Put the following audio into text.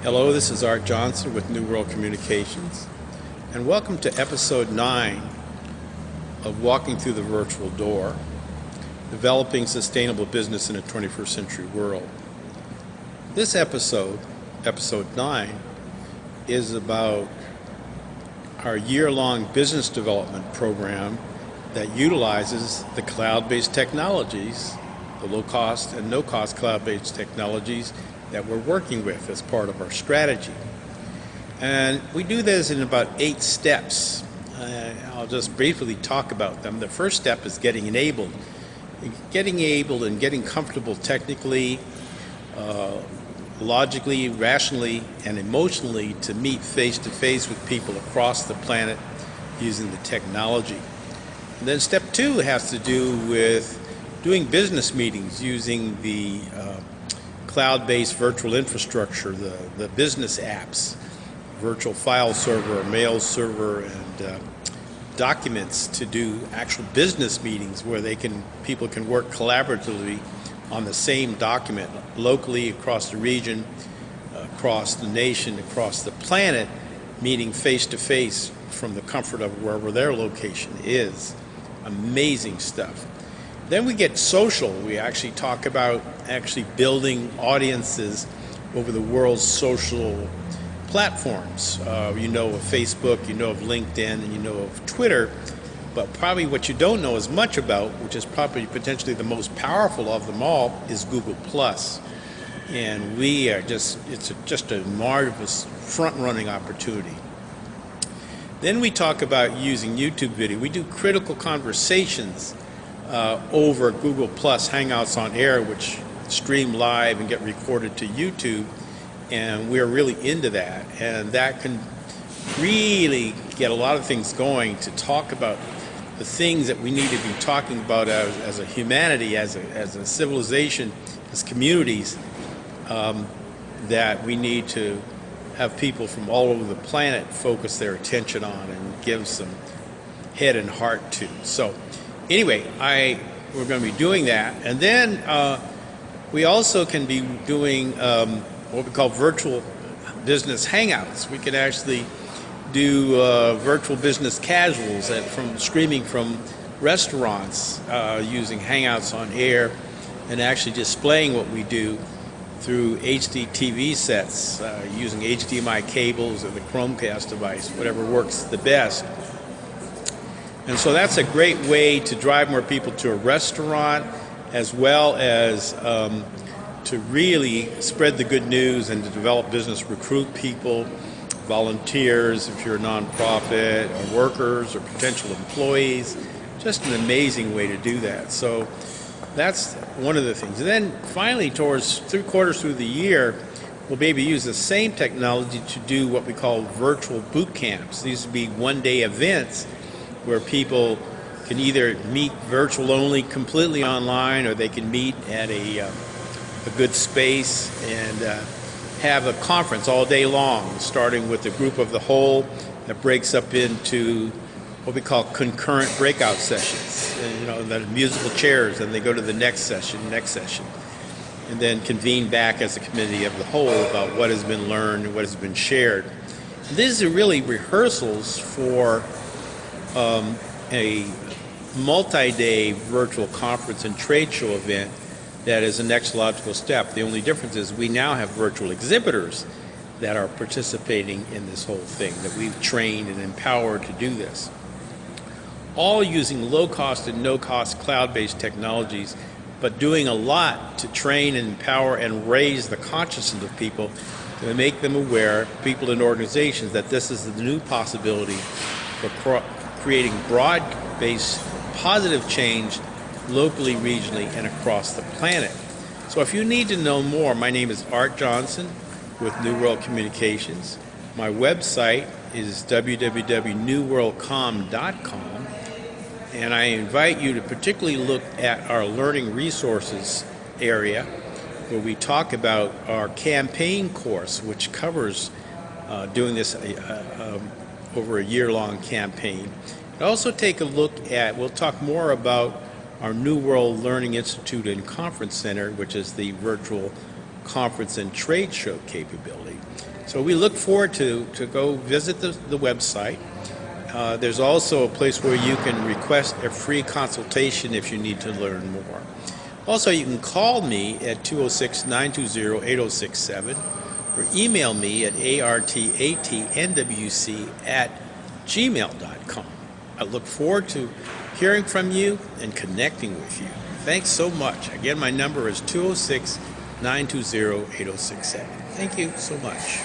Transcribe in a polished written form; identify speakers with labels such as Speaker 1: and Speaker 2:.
Speaker 1: Hello, this is Art Johnson with New World Communications, and welcome to episode 9 of Walking Through the Virtual Door, Developing Sustainable Business in a 21st Century World. This episode 9, is about our year-long business development program that utilizes the cloud-based technologies, the low-cost and no-cost cloud-based technologies that we're working with as part of our strategy. And we do this in about 8 steps. I'll just briefly talk about them. The first step is getting enabled. Getting enabled and getting comfortable technically, logically, rationally, and emotionally to meet face-to-face with people across the planet using the technology. And then step 2 has to do with doing business meetings using the cloud-based virtual infrastructure, the business apps, virtual file server, mail server, and documents to do actual business meetings where people can work collaboratively on the same document locally across the region, across the nation, across the planet, meeting face-to-face from the comfort of wherever their location is. Amazing stuff. Then we get social. We actually talk about building audiences over the world's social platforms. You know of Facebook, you know of LinkedIn, and you know of Twitter, but probably what you don't know as much about, which is probably potentially the most powerful of them all, is Google+. And it's just a marvelous front-running opportunity. Then we talk about using YouTube video. We do critical conversations over Google+ Hangouts on Air, which stream live and get recorded to YouTube, and we're really into that. And that can really get a lot of things going to talk about the things that we need to be talking about as a humanity, as a civilization, as communities, that we need to have people from all over the planet focus their attention on and give some head and heart to. So anyway, we're going to be doing that. And then we also can be doing what we call virtual business hangouts. We can actually do virtual business casuals streaming from restaurants using Hangouts on Air and actually displaying what we do through HD TV sets using HDMI cables or the Chromecast device, whatever works the best. And so that's a great way to drive more people to a restaurant, as well as to really spread the good news and to develop business, recruit people, volunteers if you're a nonprofit, or workers or potential employees. Just an amazing way to do that. So that's one of the things. And then finally, towards 3/4 through the year, we'll maybe use the same technology to do what we call virtual boot camps. These would be one-day events where people can either meet virtual only, completely online, or they can meet at a good space and have a conference all day long, starting with a group of the whole that breaks up into what we call concurrent breakout sessions. And, the musical chairs, and they go to the next session, and then convene back as a committee of the whole about what has been learned and what has been shared. And these are really rehearsals for a multi-day virtual conference and trade show event that is the next logical step. The only difference is we now have virtual exhibitors that are participating in this whole thing, that we've trained and empowered to do this. All using low-cost and no-cost cloud-based technologies, but doing a lot to train and empower and raise the consciousness of people to make them aware, people and organizations, that this is the new possibility for creating broad-based positive change locally, regionally, and across the planet. So if you need to know more, my name is Art Johnson with New World Communications. My website is www.newworldcom.com, and I invite you to particularly look at our learning resources area, where we talk about our campaign course, which covers doing this over a year-long campaign. And also take a look at, we'll talk more about our New World Learning Institute and Conference Center, which is the virtual conference and trade show capability. So we look forward to go visit the website. There's also a place where you can request a free consultation if you need to learn more. Also, you can call me at 206-920-8067 or email me at artatnwc@gmail.com. I look forward to hearing from you and connecting with you. Thanks so much. Again, my number is 206-920-8067. Thank you so much.